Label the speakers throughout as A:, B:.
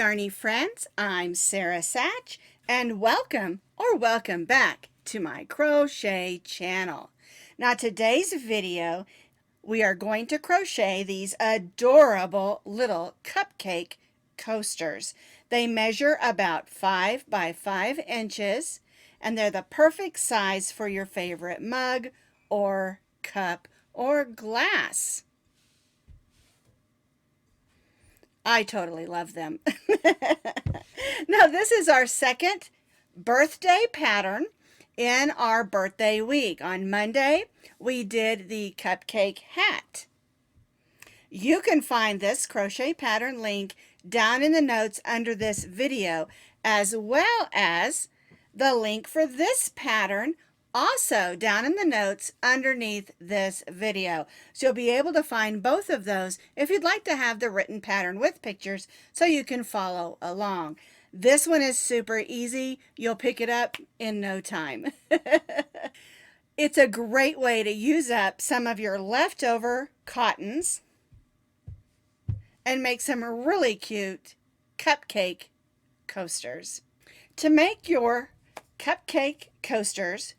A: yarny friends, I'm Sara Sach, and welcome back to my crochet channel. Now today's video, we are going to crochet these adorable little cupcake coasters. They measure about 5 by 5 inches, and they're the perfect size for your favorite mug or cup or glass. I totally love them. Now, this is our second birthday pattern in our birthday week. On Monday, we did the cupcake hat. You can find this crochet pattern link down in the notes under this video, as well as the link for this pattern also down in the notes underneath this video. So you'll be able to find both of those if you'd like to have the written pattern with pictures so you can follow along. This one is super easy. You'll pick it up in no time. It's a great way to use up some of your leftover cottons and make some really cute cupcake coasters. To make your cupcake coasters,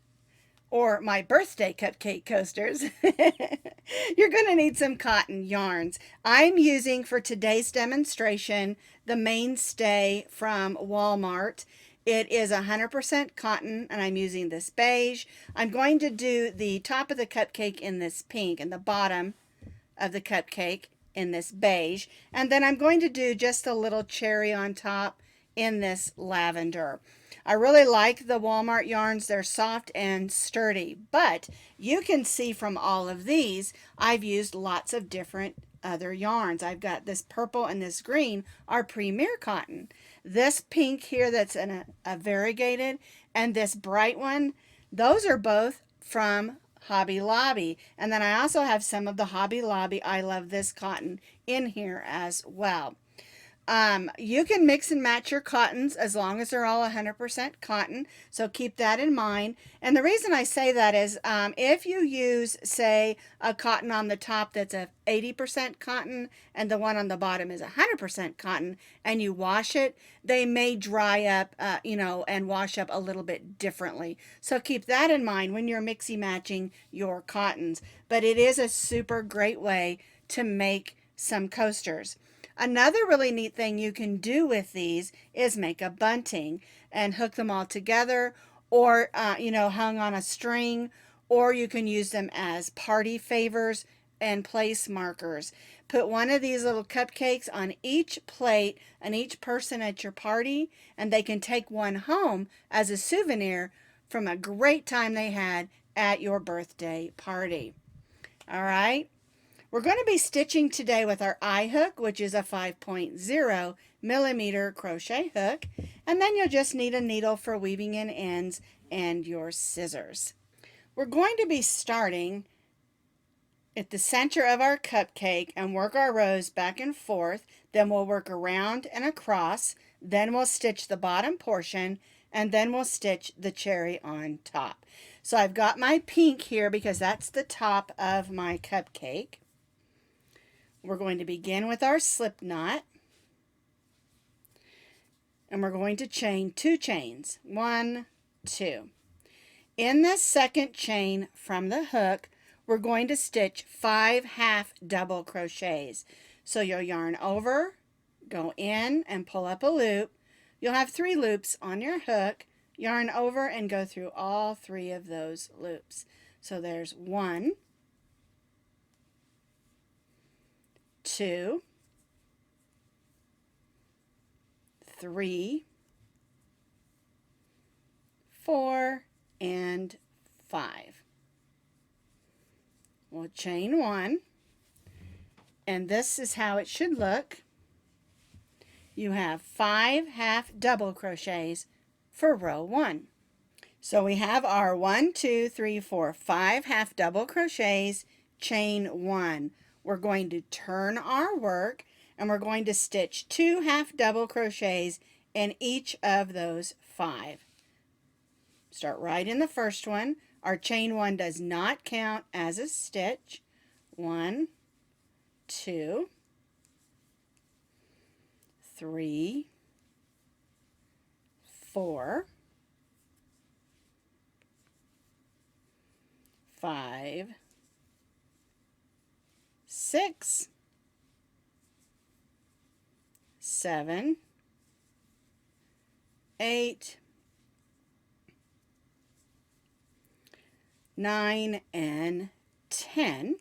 A: or my birthday cupcake coasters, you're going to need some cotton yarns. I'm using for today's demonstration the Mainstay from Walmart. It is 100% cotton, and I'm using this beige. I'm going to do the top of the cupcake in this pink and the bottom of the cupcake in this beige, and then I'm going to do just a little cherry on top in this lavender. I really like the Walmart yarns. They're soft and sturdy, but you can see from all of these, I've used lots of different other yarns. I've got this purple and this green are Premier Cotton. This pink here that's in a variegated, and this bright one, those are both from Hobby Lobby. And then I also have some of the Hobby Lobby I Love This Cotton in here as well. You can mix and match your cottons as long as they're all 100% cotton, so keep that in mind. And the reason I say that is if you use, say, a cotton on the top that's a 80% cotton and the one on the bottom is 100% cotton, and you wash it, they may dry up, and wash up a little bit differently. So keep that in mind when you're mixy matching your cottons. But it is a super great way to make some coasters. Another really neat thing you can do with these is make a bunting and hook them all together, or hung on a string, or you can use them as party favors and place markers. Put one of these little cupcakes on each plate and each person at your party, and they can take one home as a souvenir from a great time they had at your birthday party. All right. We're going to be stitching today with our eye hook, which is a 5.0 millimeter crochet hook, and then you'll just need a needle for weaving in ends and your scissors. We're going to be starting at the center of our cupcake and work our rows back and forth. Then we'll work around and across. Then we'll stitch the bottom portion, and then we'll stitch the cherry on top. So I've got my pink here because that's the top of my cupcake. We're going to begin with our slip knot, and we're going to chain 2 chains. 1, 2. In this second chain from the hook, we're going to stitch 5 half double crochets. So you'll yarn over, go in, and pull up a loop. You'll have 3 loops on your hook. Yarn over and go through all 3 of those loops. So there's 1, 2, 3, 4, and 5. We'll chain 1, and this is how it should look. You have 5 half double crochets for row 1. So we have our 1, 2, 3, 4, 5 half double crochets, chain 1. We're going to turn our work, and we're going to stitch 2 half double crochets in each of those 5. Start right in the first one. Our chain 1 does not count as a stitch. 1, 2, 3, 4, 5, 6, 7, 8, 9, and 10,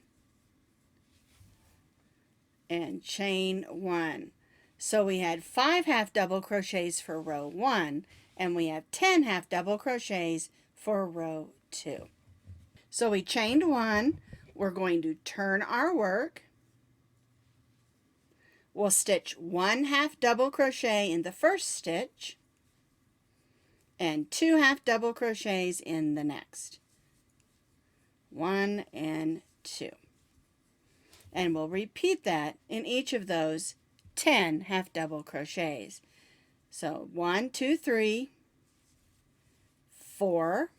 A: and chain 1. So we had 5 half double crochets for row 1, and we have 10 half double crochets for row 2. So we chained 1. We're going to turn our work. We'll stitch 1 half double crochet in the first stitch and 2 half double crochets in the next. 1 and 2. And we'll repeat that in each of those 10 half double crochets. So 1, 2, 3, 4,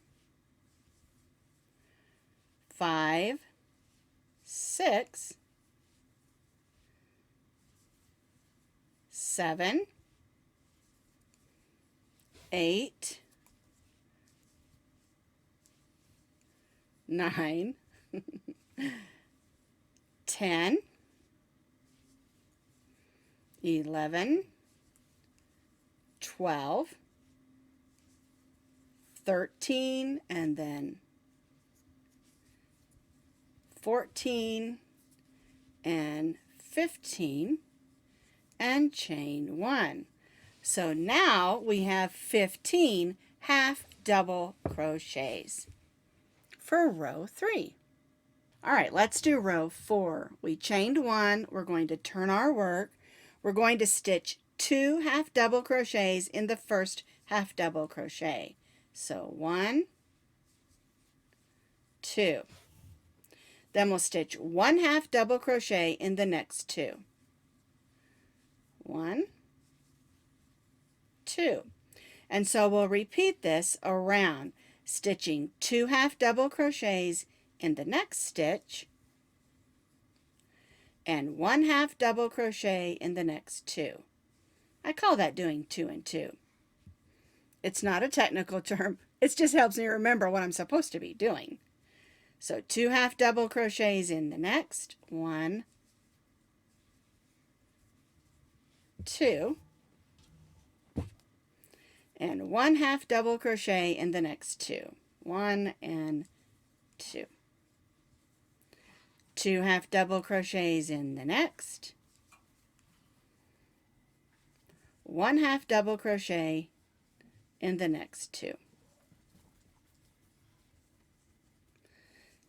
A: 5, 6, 7, 8, 9, 10, 11, 12, 13, and then 14, and 15, and chain 1. So now we have 15 half double crochets for row 3. All right, let's do row 4. We chained 1. We're going to turn our work. We're going to stitch 2 half double crochets in the first half double crochet. So 1, 2. Then we'll stitch 1 half double crochet in the next 2. 1, 2. And so we'll repeat this around, stitching 2 half double crochets in the next stitch and 1 half double crochet in the next 2. I call that doing 2 and 2. It's not a technical term. It just helps me remember what I'm supposed to be doing. So 2 half double crochets in the next, 1, 2, and 1 half double crochet in the next 2, 1 and 2. 2 half double crochets in the next, 1 half double crochet in the next 2.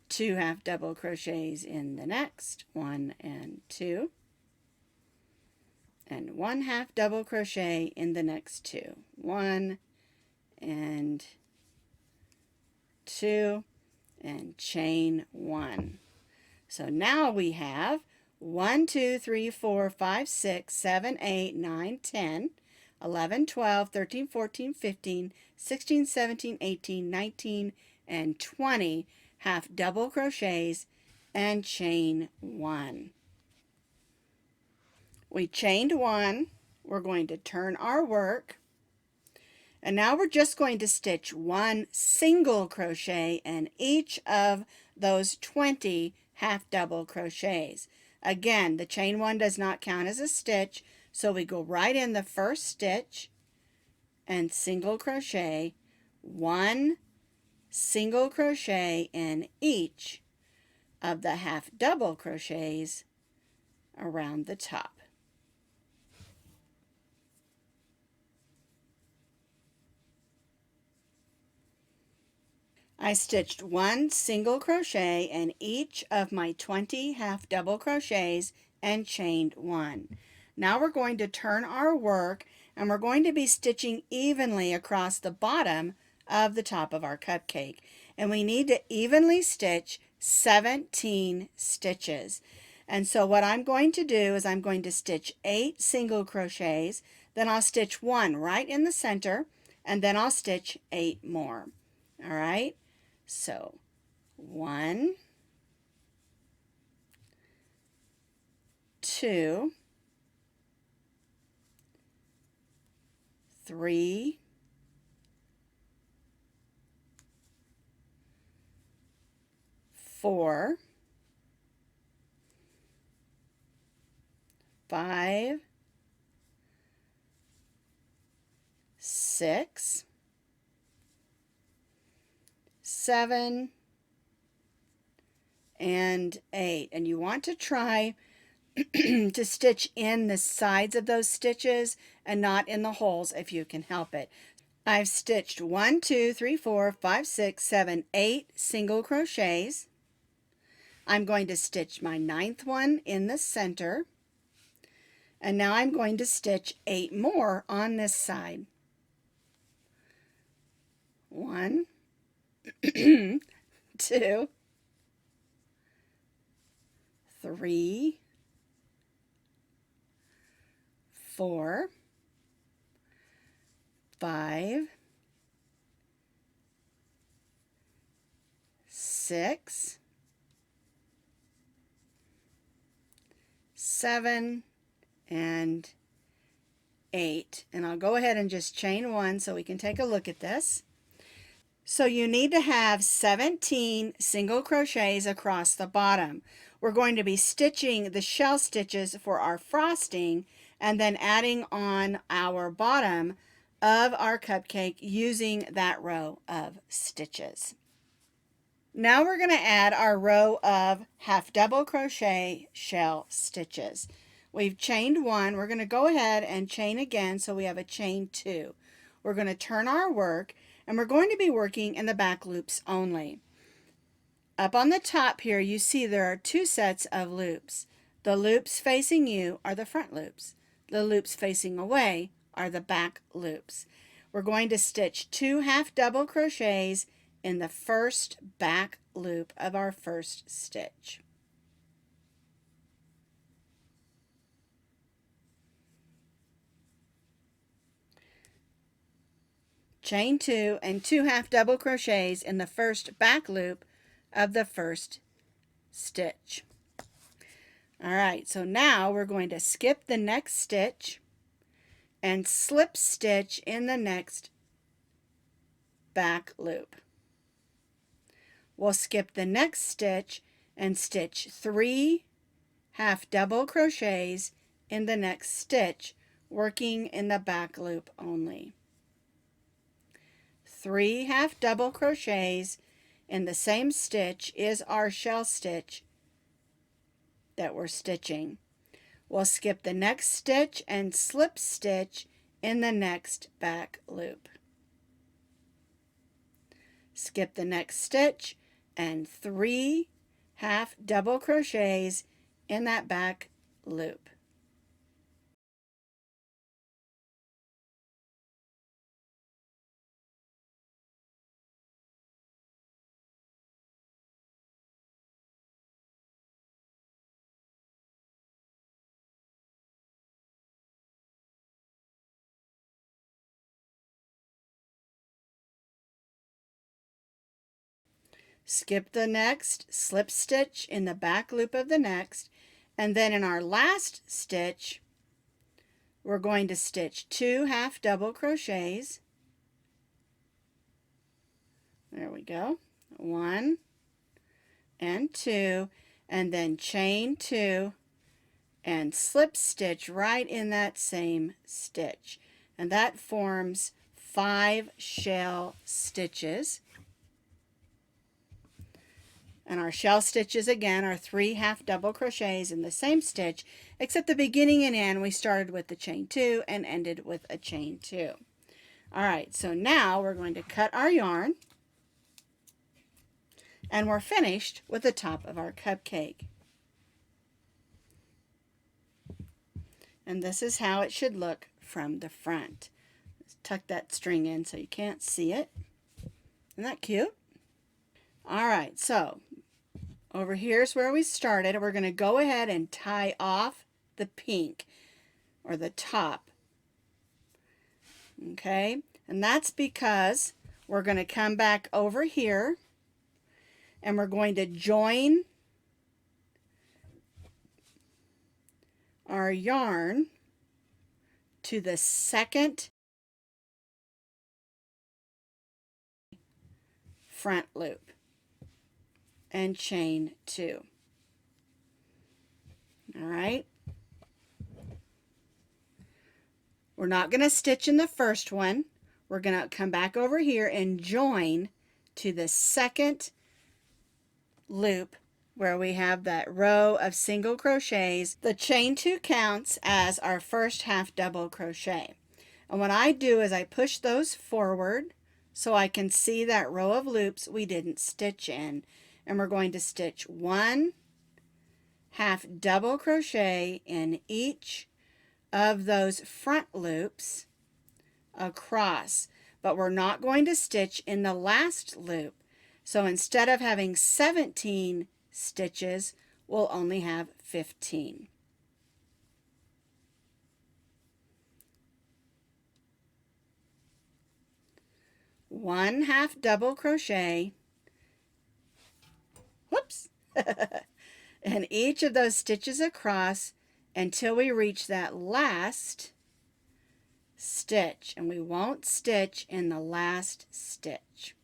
A: 2 half double crochets in the next, 1 and 2, and 1 half double crochet in the next 2, 1 and 2, and chain 1. So now we have 1, 2, 3, 4, 5, 6, 7, 8, 9, 10, 11, 12, 13, 14, 15, 16, 17, 18, 19, and 20 half double crochets and chain 1. We chained 1. We're going to turn our work. And now we're just going to stitch 1 single crochet in each of those 20 half double crochets. Again, the chain 1 does not count as a stitch, so we go right in the first stitch and single crochet, 1 single crochet in each of the half double crochets around the top. I stitched 1 single crochet in each of my 20 half double crochets and chained 1. Now we're going to turn our work and we're going to be stitching evenly across the bottom of the top of our cupcake. And we need to evenly stitch 17 stitches. And so what I'm going to do is I'm going to stitch 8 single crochets, then I'll stitch 1 right in the center, and then I'll stitch 8 more. All right? So 1, 2, 3, 4, 5, 6, 7, and 8. And you want to try to stitch in the sides of those stitches and not in the holes if you can help it. I've stitched 1, 2, 3, 4, 5, 6, 7, 8 single crochets. I'm going to stitch my 9th one in the center, and now I'm going to stitch 8 more on this side. 1, 2, 3, 4, 5, 6, 7, and 8. And I'll go ahead and just chain 1 so we can take a look at this. So you need to have 17 single crochets across the bottom. We're going to be stitching the shell stitches for our frosting and then adding on our bottom of our cupcake using that row of stitches. Now we're going to add our row of half double crochet shell stitches. We've chained 1. We're going to go ahead and chain again so we have a chain 2. We're going to turn our work and we're going to be working in the back loops only. Up on the top here you see there are 2 sets of loops. The loops facing you are the front loops. The loops facing away are the back loops. We're going to stitch 2 half double crochets in the first back loop of our first stitch. Chain 2 and 2 half double crochets in the first back loop of the first stitch. Alright, so now we're going to skip the next stitch and slip stitch in the next back loop. We'll skip the next stitch and stitch 3 half double crochets in the next stitch, working in the back loop only. 3 half double crochets in the same stitch is our shell stitch that we're stitching. We'll skip the next stitch and slip stitch in the next back loop. Skip the next stitch and 3 half double crochets in that back loop. Skip the next, slip stitch in the back loop of the next, and then in our last stitch we're going to stitch 2 half double crochets. There we go. 1 and 2, and then chain 2 and slip stitch right in that same stitch, and that forms 5 shell stitches. And our shell stitches again are 3 half double crochets in the same stitch, except the beginning and end we started with the chain 2 and ended with a chain 2. Alright, so now we're going to cut our yarn, and we're finished with the top of our cupcake. And this is how it should look from the front. Let's tuck that string in so you can't see it. Isn't that cute? Alright, so over here's where we started. We're going to go ahead and tie off the pink, or the top. Okay, and that's because we're going to come back over here and we're going to join our yarn to the second front loop. and chain 2. All right. We're not going to stitch in the first one. We're going to come back over here and join to the second loop where we have that row of single crochets. The chain 2 counts as our first half double crochet. And what I do is I push those forward so I can see that row of loops we didn't stitch in. And we're going to stitch 1 half double crochet in each of those front loops across, but we're not going to stitch in the last loop. So instead of having 17 stitches, we'll only have 15. One half double crochet, whoops, in each of those stitches across until we reach that last stitch, and we won't stitch in the last stitch.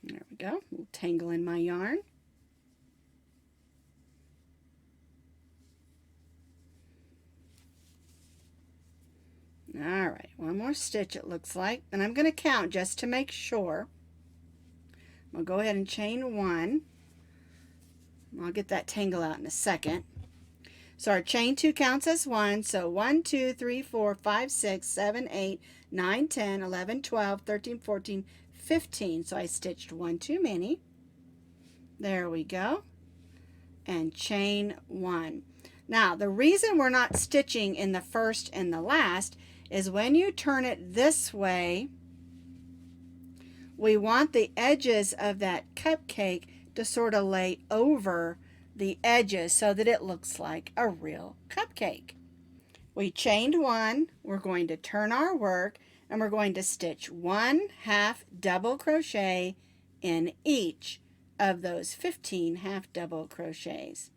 A: There we go. We'll tangle in my yarn. All right, one more stitch it looks like, and I'm going to count just to make sure. I'll go ahead and chain 1. I'll get that tangle out in a second. So our chain 2 counts as 1, so 1, 2, 3, 4, 5, 6, 7, 8, 9, 10, 11, 12, 13, 14, 15. So I stitched 1 too many. There we go. And chain 1. Now, the reason we're not stitching in the first and the last is when you turn it this way, we want the edges of that cupcake to sort of lay over the edges so that it looks like a real cupcake. We chained 1, we're going to turn our work, and we're going to stitch 1 half double crochet in each of those 15 half double crochets.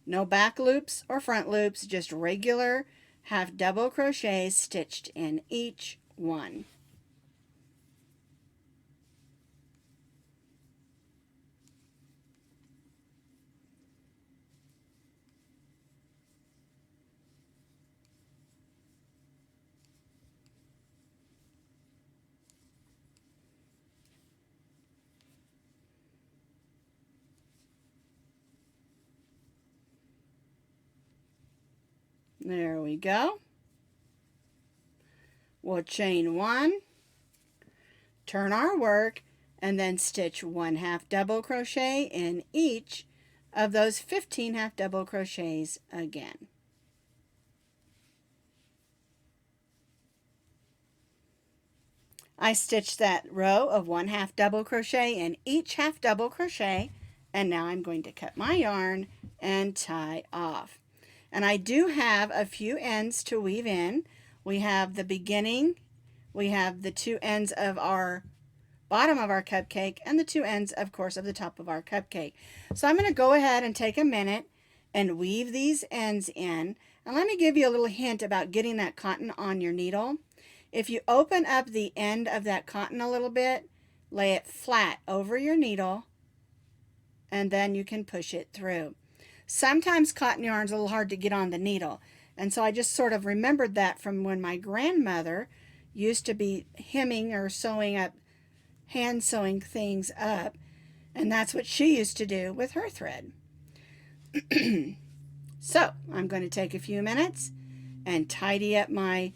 A: No back loops or front loops, just regular half double crochets stitched in each one. There we go. We'll chain 1, turn our work, and then stitch 1 half double crochet in each of those 15 half double crochets again. I stitched that row of 1 half double crochet in each half double crochet, and now I'm going to cut my yarn and tie off. And I do have a few ends to weave in. We have the beginning, we have the 2 ends of our bottom of our cupcake, and the 2 ends, of course, of the top of our cupcake. So I'm going to go ahead and take a minute and weave these ends in. And let me give you a little hint about getting that cotton on your needle. If you open up the end of that cotton a little bit, lay it flat over your needle, and then you can push it through. Sometimes cotton yarn's a little hard to get on the needle, and so I just sort of remembered that from when my grandmother used to be hemming or sewing up, hand sewing things up, and that's what she used to do with her thread. So I'm going to take a few minutes and tidy up my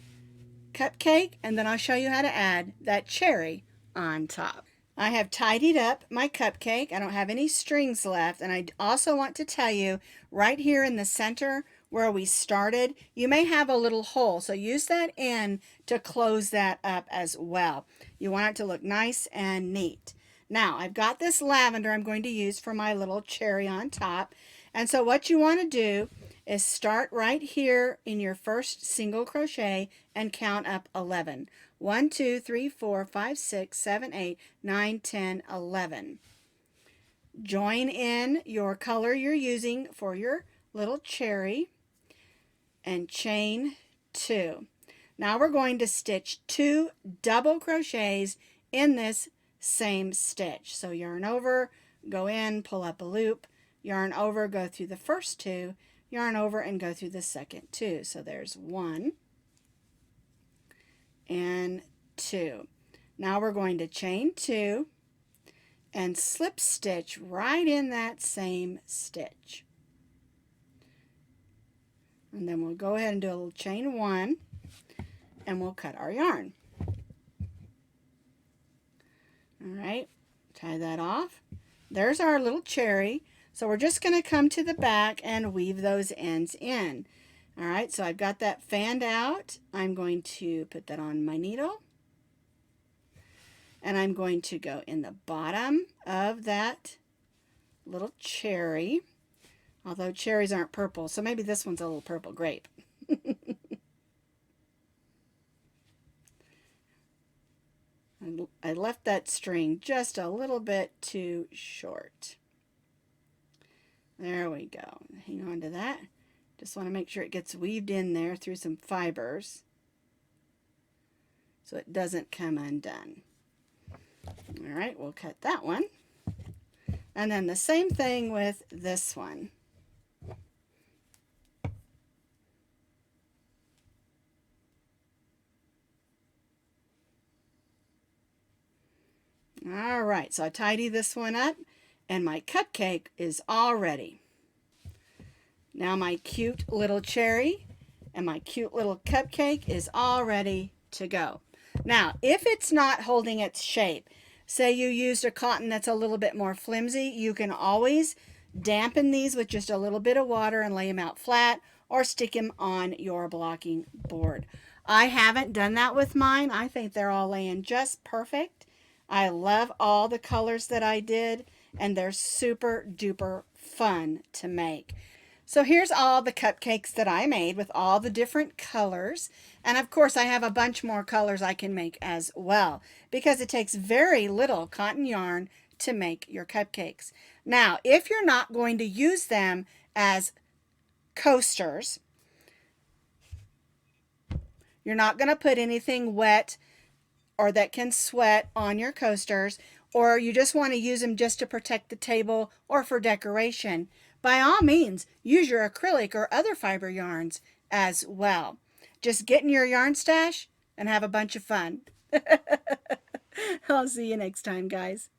A: cupcake, and then I'll show you how to add that cherry on top. I have tidied up my cupcake. I don't have any strings left, and I also want to tell you right here in the center where we started, you may have a little hole, so use that end to close that up as well. You want it to look nice and neat. Now I've got this lavender I'm going to use for my little cherry on top, and so what you want to do is start right here in your first single crochet and count up 11. 1, 2, 3, 4, 5, 6, 7, 8, 9, 10, 11. Join in your color you're using for your little cherry and chain 2. Now we're going to stitch 2 double crochets in this same stitch. So yarn over, go in, pull up a loop, yarn over, go through the first 2, yarn over and go through the second 2. So there's 1 and 2. Now we're going to chain 2 and slip stitch right in that same stitch. And then we'll go ahead and do a little chain 1 and we'll cut our yarn. All right, tie that off. There's our little cherry. So we're just going to come to the back and weave those ends in. All right, so I've got that fanned out. I'm going to put that on my needle. And I'm going to go in the bottom of that little cherry. Although cherries aren't purple, so maybe this one's a little purple grape. I left that string just a little bit too short. There we go. Hang on to that. Just want to make sure it gets weaved in there through some fibers so it doesn't come undone. All right, we'll cut that one. And then the same thing with this one. All right, so I tidy this one up and my cupcake is all ready. Now my cute little cherry and my cute little cupcake is all ready to go. Now, if it's not holding its shape, say you used a cotton that's a little bit more flimsy, you can always dampen these with just a little bit of water and lay them out flat or stick them on your blocking board. I haven't done that with mine. I think they're all laying just perfect. I love all the colors that I did, and they're super duper fun to make. So here's all the cupcakes that I made with all the different colors. And of course I have a bunch more colors I can make as well, because it takes very little cotton yarn to make your cupcakes. Now, if you're not going to use them as coasters, you're not going to put anything wet or that can sweat on your coasters, or you just want to use them just to protect the table or for decoration, by all means, use your acrylic or other fiber yarns as well. Just get in your yarn stash and have a bunch of fun. I'll see you next time, guys.